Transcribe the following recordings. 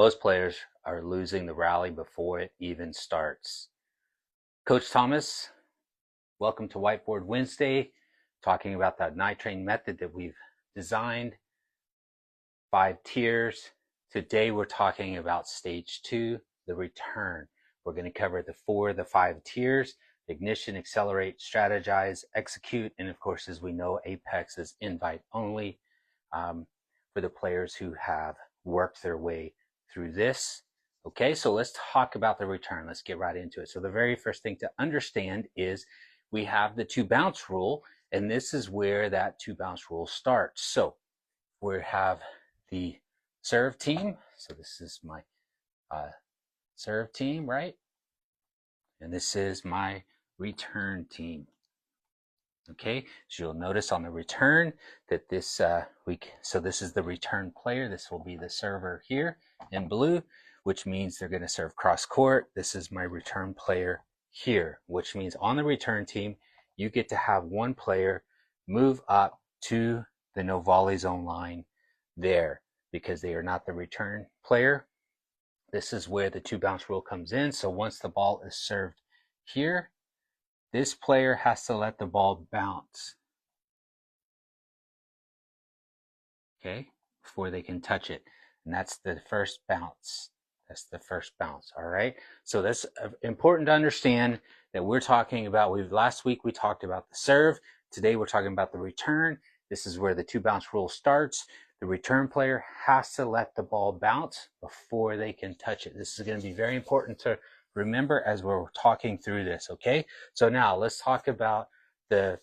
Most players are losing the rally before it even starts. Coach Thomas, welcome to Whiteboard Wednesday, talking about that night train method that we've designed, 5 tiers. Today we're talking about stage 2, the return. We're going to cover the 5 tiers: ignition, accelerate, strategize, execute, and of course, as we know, Apex is invite only for the players who have worked their way through this. Okay, so let's talk about the return. Let's get right into it. So the very first thing to understand is we have the 2 bounce rule, and this is where that 2 bounce rule starts. So we have the serve team. So this is my serve team, right? And this is my return team. Okay, so you'll notice on the return that this so this is the return player. This will be the server here in blue, which means they're going to serve cross court. This is my return player here, which means on the return team, you get to have one player move up to the no volley zone line there because they are not the return player. This is where the 2 bounce rule comes in. So once the ball is served here, this player has to let the ball bounce, okay, before they can touch it. And that's the first bounce. That's the first bounce, all right? So that's important to understand that we're talking about, last week we talked about the serve. Today we're talking about the return. This is where the 2 bounce rule starts. The return player has to let the ball bounce before they can touch it. This is going to be very important to remember as we're talking through this, okay? So now let's talk about the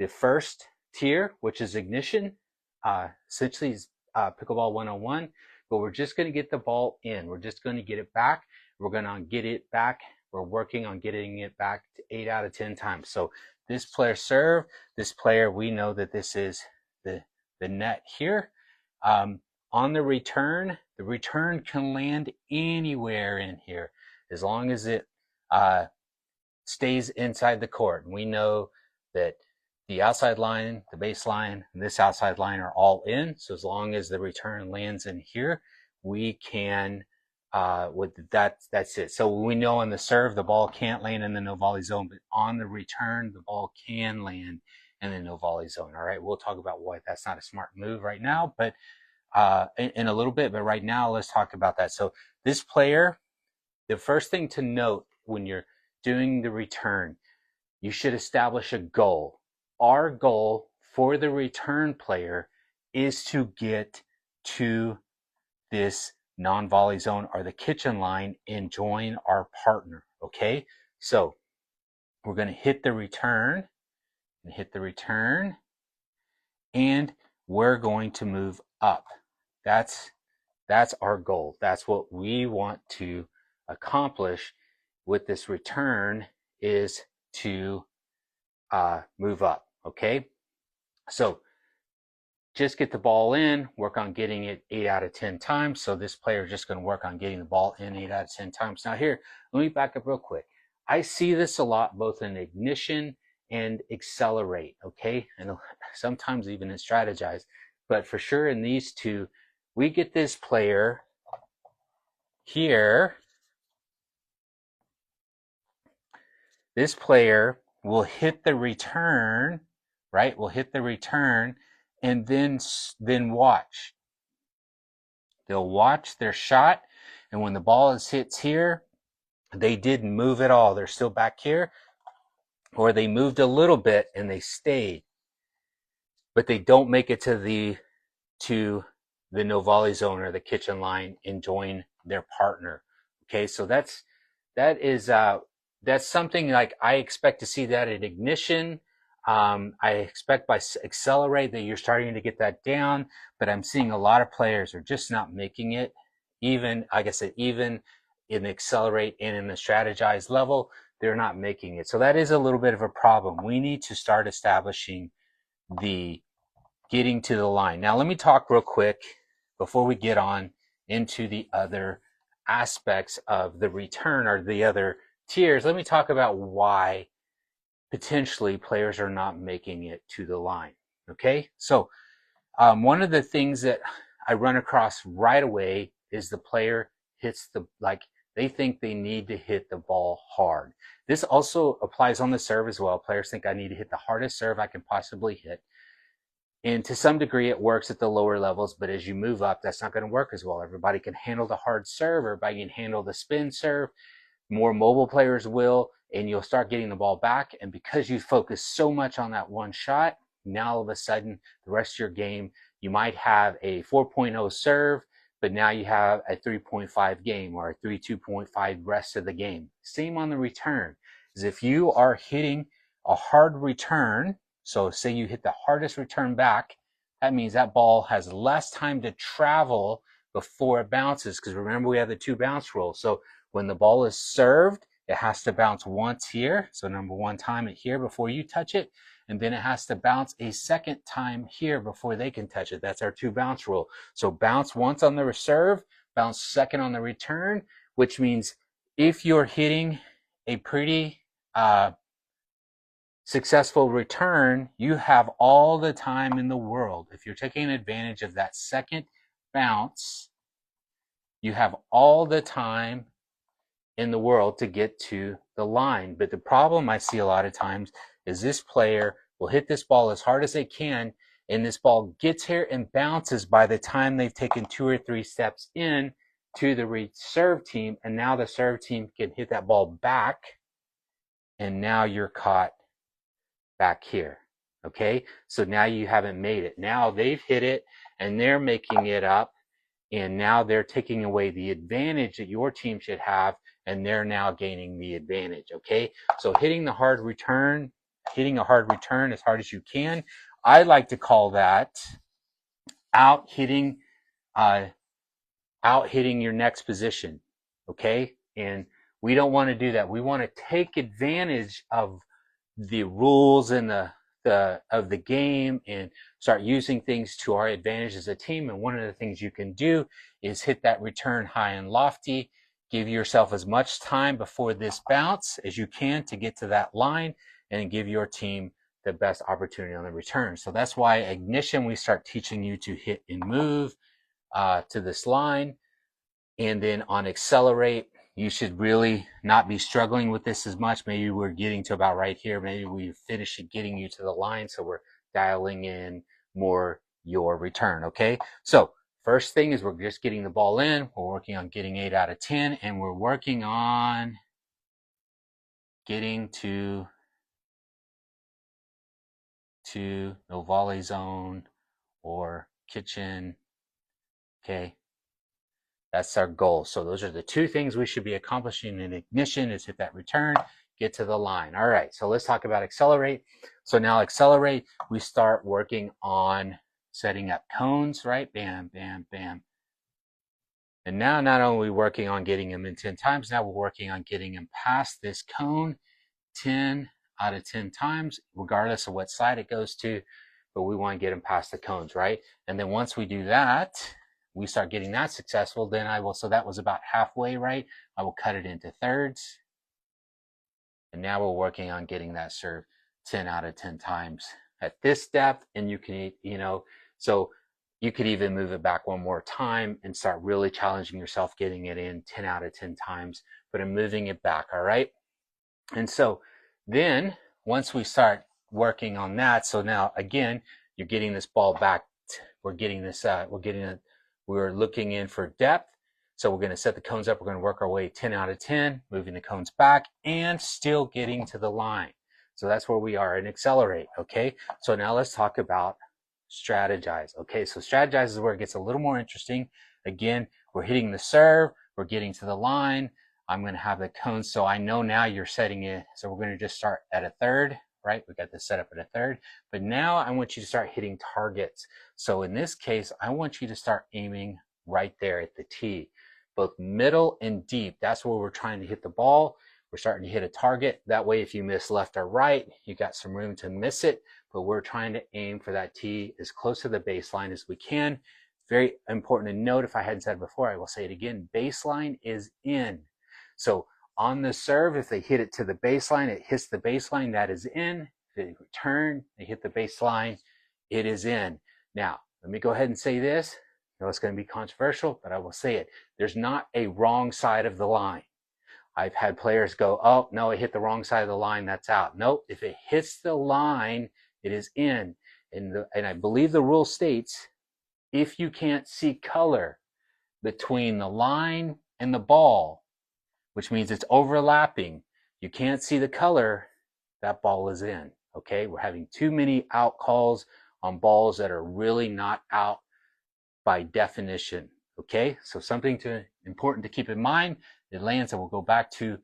first tier, which is ignition. Essentially is Pickleball 101, but we're just going to get the ball in. We're just going to get it back. We're going to get it back. We're working on getting it back to 8 out of 10 times. So this player serve, this player, we know that this is the net here. On the return can land anywhere in here as long as it stays inside the court. And we know that the outside line, the baseline, and this outside line are all in. So as long as the return lands in here, we can, that's it. So we know on the serve, the ball can't land in the no volley zone, but on the return, the ball can land in the no volley zone. All right, we'll talk about why that's not a smart move right now, but in a little bit, but right now let's talk about that. So this player, the first thing to note when you're doing the return, you should establish a goal. Our goal for the return player is to get to this non-volley zone or the kitchen line and join our partner, okay? So we're going to hit the return and we're going to move up. That's our goal. That's what we want to accomplish with this return, is to move up, okay? So just get the ball in, work on getting it 8 out of 10 times. So this player is just going to work on getting the ball in 8 out of 10 times. Now here, let me back up real quick. I see this a lot both in ignition and accelerate, okay? And sometimes even in strategize. But for sure in these 2, we get this player here. This player will hit the return, right? Will hit the return and then watch. They'll watch their shot, and when the ball hits here, they didn't move at all. They're still back here, or they moved a little bit and they stayed, but they don't make it to the no volley zone or the kitchen line and join their partner. Okay, so that's something like I expect to see that at ignition. I expect by accelerate that you're starting to get that down, but I'm seeing a lot of players are just not making it. Even, like I said, even in the accelerate and in the strategize level, they're not making it. So that is a little bit of a problem. We need to start establishing the getting to the line. Now, let me talk real quick before we get on into the other aspects of the return or the other tiers. Let me talk about why potentially players are not making it to the line. Okay, so one of the things that I run across right away is the player hits they think they need to hit the ball hard. This also applies on the serve as well. Players think I need to hit the hardest serve I can possibly hit. And to some degree, it works at the lower levels, but as you move up, that's not going to work as well. Everybody can handle the hard serve, everybody can handle the spin serve. More mobile players will, and you'll start getting the ball back. And because you focus so much on that one shot, now all of a sudden, the rest of your game, you might have a 4.0 serve, but now you have a 3.5 game or a 3.2.5 rest of the game. Same on the return. Is if you are hitting a hard return, so say you hit the hardest return back, that means that ball has less time to travel before it bounces, because remember we have the 2 bounce rule. So when the ball is served, it has to bounce once here. So number 1 time it here before you touch it. And then it has to bounce a second time here before they can touch it. That's our 2 bounce rule. So bounce once on the serve, bounce second on the return, which means if you're hitting a pretty successful return, you have all the time in the world. If you're taking advantage of that second bounce, you have all the time in the world to get to the line. But the problem I see a lot of times is this player will hit this ball as hard as they can, and this ball gets here and bounces by the time they've taken 2 or 3 steps in to the serve team, and now the serve team can hit that ball back, and now you're caught back here. Okay, so now you haven't made it. Now they've hit it and they're making it up, and now they're taking away the advantage that your team should have, and they're now gaining the advantage. Okay, so hitting a hard return as hard as you can. I like to call that out hitting your next position. Okay, and we don't want to do that. We want to take advantage of the rules and of the game and start using things to our advantage as a team. And one of the things you can do is hit that return high and lofty. Give yourself as much time before this bounce as you can to get to that line, and give your team the best opportunity on the return. So that's why ignition, we start teaching you to hit and move to this line. And then on accelerate, you should really not be struggling with this as much. Maybe we're getting to about right here. Maybe we finish getting you to the line, so we're dialing in more your return. Okay, so first thing is we're just getting the ball in. We're working on getting 8 out of 10, and we're working on getting to no volley zone or kitchen. Okay, that's our goal. So those are the 2 things we should be accomplishing in ignition: is hit that return, get to the line. All right, so let's talk about accelerate. So now accelerate, we start working on setting up cones, right? Bam, bam, bam. And now not only are we working on getting them in 10 times, now we're working on getting them past this cone 10 out of 10 times, regardless of what side it goes to, but we want to get them past the cones, right? And then once we do that, we start getting that successful, then so that was about halfway, right? I will cut it into thirds. And now we're working on getting that serve 10 out of 10 times at this depth. And you can, so you could even move it back one more time and start really challenging yourself, getting it in 10 out of 10 times, but I'm moving it back, all right? And so then once we start working on that, so now again, you're getting this ball back. We're looking in for depth. So we're going to set the cones up. We're going to work our way 10 out of 10, moving the cones back and still getting to the line. So that's where we are in accelerate. Okay. So now let's talk about strategize. Okay. So strategize is where it gets a little more interesting. Again, we're hitting the serve. We're getting to the line. I'm going to have the cones. So I know now you're setting it. So we're going to just start at a third, right? We got this set up at a third, but now I want you to start hitting targets. So in this case, I want you to start aiming right there at the tee, both middle and deep. That's where we're trying to hit the ball. We're starting to hit a target. That way, if you miss left or right, you got some room to miss it, but we're trying to aim for that tee as close to the baseline as we can. Very important to note, if I hadn't said it before, I will say it again, baseline is in. So on the serve, if they hit it to the baseline, it hits the baseline, that is in. If they return, they hit the baseline, it is in. Now, let me go ahead and say this. know it's going to be controversial, but I will say it. There's not a wrong side of the line. I've had players go, oh, no, it hit the wrong side of the line, that's out. Nope, if it hits the line, it is in. And I believe the rule states, if you can't see color between the line and the ball, which means it's overlapping, you can't see the color, that ball is in. Okay, we're having too many out calls on balls that are really not out by definition. Okay, so something important to keep in mind. It lands, and we'll go back to,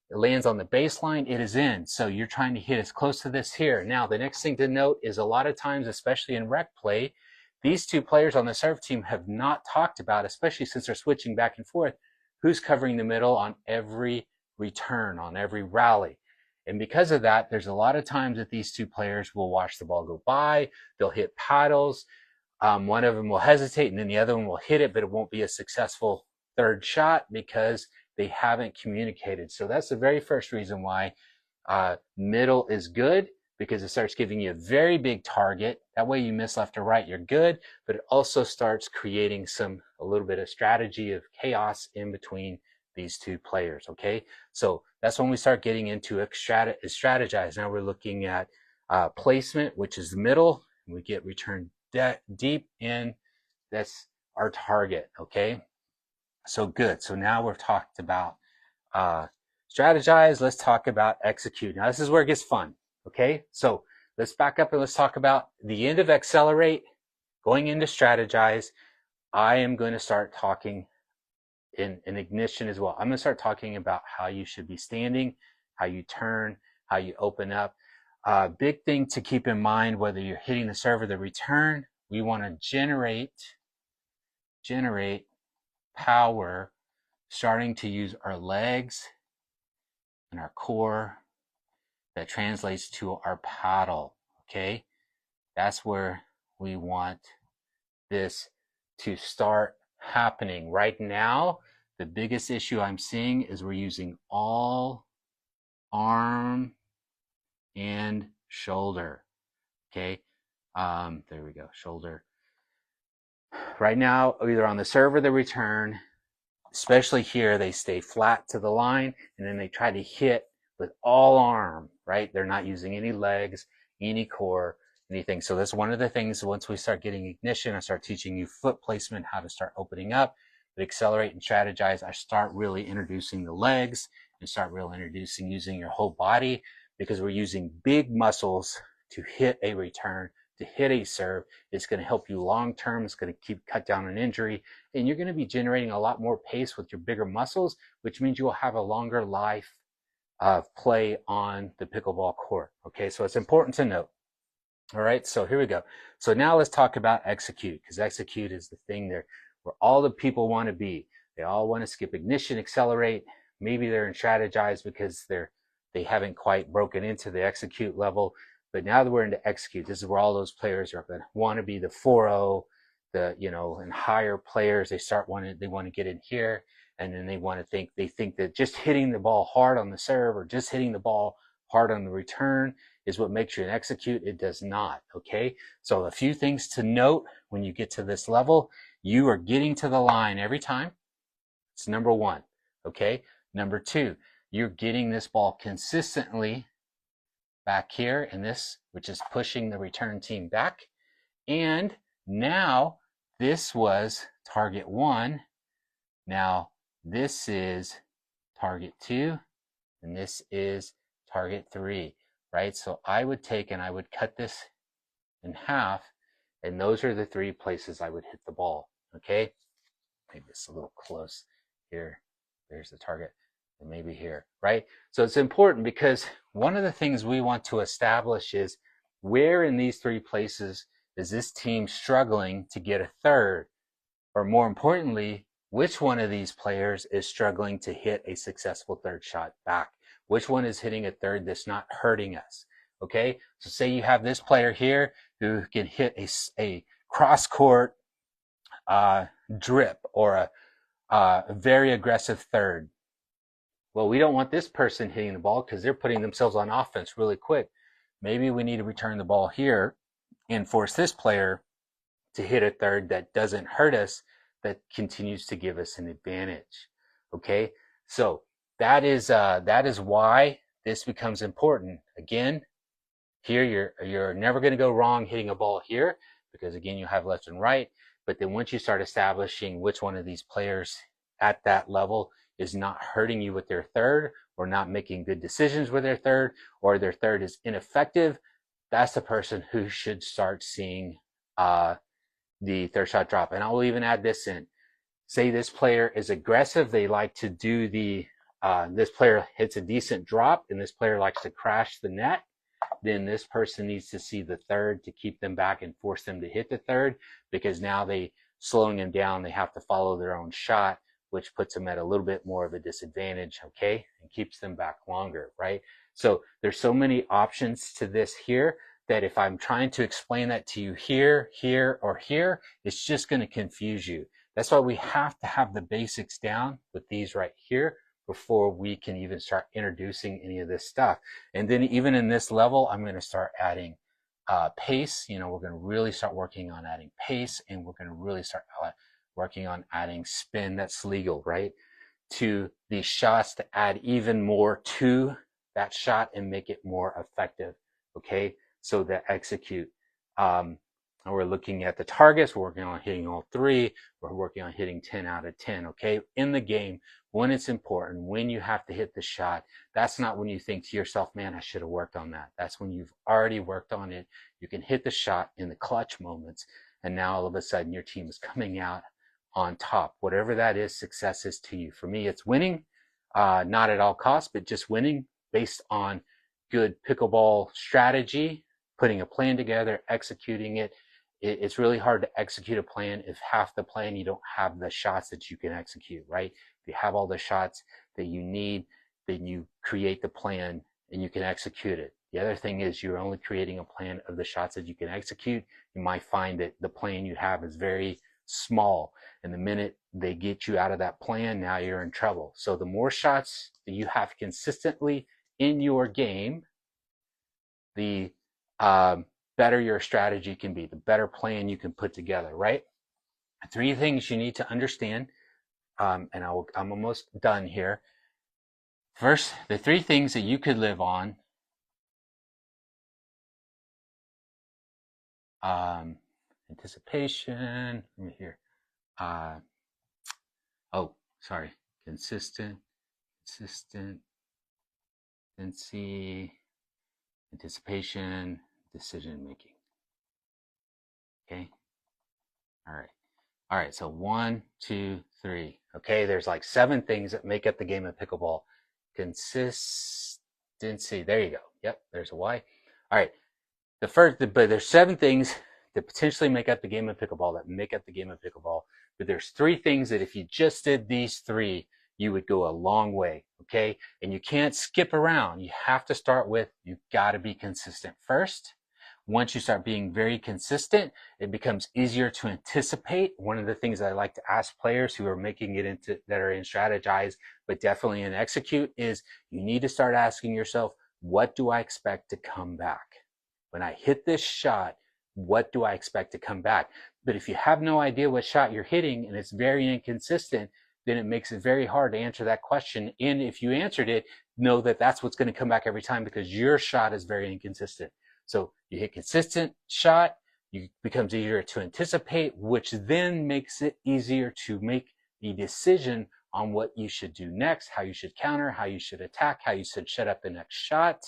it lands on the baseline, it is in. So you're trying to hit as close to this here. Now, the next thing to note is a lot of times, especially in rec play, these two players on the serve team have not talked about, especially since they're switching back and forth, who's covering the middle on every return, on every rally. And because of that, there's a lot of times that these two players will watch the ball go by, they'll hit paddles, one of them will hesitate and then the other one will hit it, but it won't be a successful third shot because they haven't communicated. So that's the very first reason why middle is good, because it starts giving you a very big target. That way you miss left or right, you're good, but it also starts creating a little bit of strategy of chaos in between these two players, okay? So that's when we start getting into strategize. Now we're looking at placement, which is the middle, and we get return deep in, that's our target, okay? So good. So now we've talked about strategize. Let's talk about execute. Now this is where it gets fun, okay? So let's back up and let's talk about the end of accelerate, going into strategize. I am going to start talking in ignition as well. I'm going to start talking about how you should be standing, how you turn, how you open up. Big thing to keep in mind, whether you're hitting the serve or the return, we want to generate power, starting to use our legs and our core. That translates to our paddle, okay? That's where we want this to start happening. Right now, the biggest issue I'm seeing is we're using all arm and shoulder, okay? There we go, shoulder. Right now, either on the serve or the return, especially here, they stay flat to the line and then they try to hit with all arm, right? They're not using any legs, any core, anything. So that's one of the things, once we start getting ignition, I start teaching you foot placement, how to start opening up, but accelerate and strategize. I start really introducing the legs and start really introducing using your whole body, because we're using big muscles to hit a return, to hit a serve. It's going to help you long term. It's going to cut down an injury, and you're going to be generating a lot more pace with your bigger muscles, which means you will have a longer life of play on the pickleball court. Okay, so it's important to note. All right, so here we go. So now let's talk about execute, because execute is the thing there where all the people want to be. They all want to skip ignition, accelerate. Maybe they're in strategize because they haven't quite broken into the execute level. But now that we're into execute, this is where all those players are going to want to be the 4-0, and higher players. They want to get in here, and then they think that just hitting the ball hard on the serve or just hitting the ball hard on the return is what makes you an execute. It does not, okay? So a few things to note when you get to this level. You are getting to the line every time. It's number one, okay? Number two, you're getting this ball consistently back here in this, which is pushing the return team back. And now this was target 1. Now this is target 2, and this is target 3, right? So I would take and I would cut this in half, and those are the 3 places I would hit the ball, okay? Maybe it's a little close here. There's the target, and maybe here, right? So it's important, because one of the things we want to establish is where in these 3 places is this team struggling to get a third, or more importantly, which one of these players is struggling to hit a successful third shot back? Which one is hitting a third that's not hurting us? Okay, so say you have this player here who can hit a cross court drip or a very aggressive third. Well, we don't want this person hitting the ball because they're putting themselves on offense really quick. Maybe we need to return the ball here and force this player to hit a third that doesn't hurt us, that continues to give us an advantage. Okay, so that is why this becomes important. Again, here you're never going to go wrong hitting a ball here, because again you have left and right. But then once you start establishing which one of these players at that level is not hurting you with their third, or not making good decisions with their third, or their third is ineffective, that's the person who should start seeing the third shot drop. And I'll even add this in. Say this player is aggressive, they like to do this player hits a decent drop and this player likes to crash the net, then this person needs to see the third to keep them back and force them to hit the third, because now they slowing them down, they have to follow their own shot, which puts them at a little bit more of a disadvantage, okay, and keeps them back longer, right? So there's so many options to this here that if I'm trying to explain that to you here, here, or here, it's just going to confuse you. That's why we have to have the basics down with these right here before we can even start introducing any of this stuff. And then even in this level, I'm going to start adding pace. We're going to really start working on adding pace, and we're going to really start working on adding spin. That's legal, right? To these shots, to add even more to that shot and make it more effective, okay? So that execute. And we're looking at the targets. We're working on hitting all three. We're working on hitting 10 out of 10, okay? In the game, when it's important, when you have to hit the shot, that's not when you think to yourself, man, I should have worked on that. That's when you've already worked on it. You can hit the shot in the clutch moments, and now all of a sudden your team is coming out on top. Whatever that is, success is to you. For me, it's winning, not at all costs, but just winning based on good pickleball strategy, putting a plan together, executing it. It's really hard to execute a plan if half the plan you don't have the shots that you can execute, right? If you have all the shots that you need, then you create the plan and you can execute it. The other thing is you're only creating a plan of the shots that you can execute. You might find that the plan you have is very small, and the minute they get you out of that plan, now you're in trouble. So the more shots that you have consistently in your game, the better your strategy can be, the better plan you can put together, right? 3 things you need to understand, and I'm almost done here. First, the 3 things that you could live on. Anticipation, let me hear. Consistent, consistency, anticipation, decision making. Okay. All right. So 1, 2, 3. Okay. There's like 7 things that make up the game of pickleball. Consistency. There you go. Yep. There's a Y. All right. But there's 7 things that potentially make up the game of pickleball, but there's 3 things that if you just did these 3, you would go a long way, okay? And you can't skip around. You have to start with, you've got to be consistent first. Once you start being very consistent, it becomes easier to anticipate. One of the things I like to ask players who are making it into, that are in strategize, but definitely in execute, is you need to start asking yourself, what do I expect to come back? When I hit this shot, what do I expect to come back? But if you have no idea what shot you're hitting and it's very inconsistent, then it makes it very hard to answer that question. And if you answered it, know that that's what's going to come back every time, because your shot is very inconsistent. So you hit consistent shot, it becomes easier to anticipate, which then makes it easier to make the decision on what you should do next, how you should counter, how you should attack, how you should set up the next shot.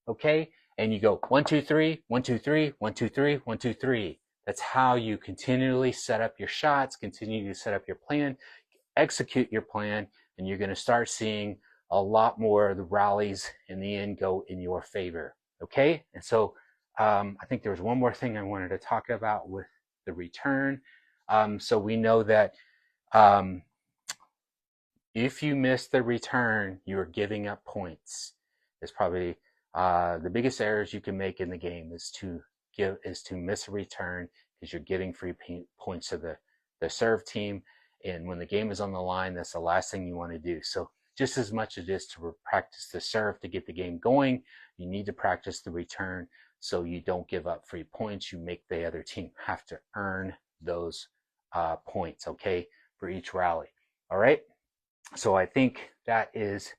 Okay? And you go 1, 2, 3, 1, 2, 3, 1, 2, 3, 1, 2, 3. That's how you continually set up your shots, continue to set up your plan, execute your plan, and you're going to start seeing a lot more of the rallies in the end go in your favor. Okay? And so I think there was one more thing I wanted to talk about with the return. So we know that if you miss the return, you're giving up points. It's probably the biggest errors you can make in the game is to miss a return, because you're giving free points to the serve team. And when the game is on the line, that's the last thing you want to do. So just as much as it is to practice the serve to get the game going, you need to practice the return so you don't give up free points. You make the other team have to earn those points, okay, for each rally. All right. So I think that is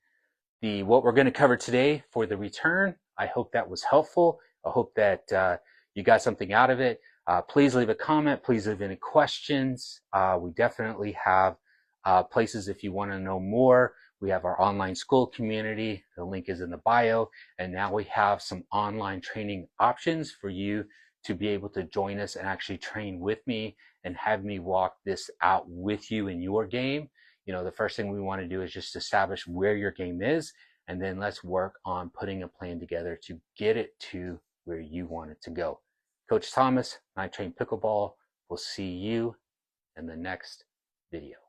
what we're going to cover today for the return. I hope that was helpful. I hope that you got something out of it. Please leave a comment. Please leave any questions. We definitely have places if you want to know more. We have our online Skool community. The link is in the bio. And now we have some online training options for you to be able to join us and actually train with me and have me walk this out with you in your game. The first thing we want to do is just establish where your game is, and then let's work on putting a plan together to get it to where you want it to go. Coach Thomas, I Train Pickleball. We'll see you in the next video.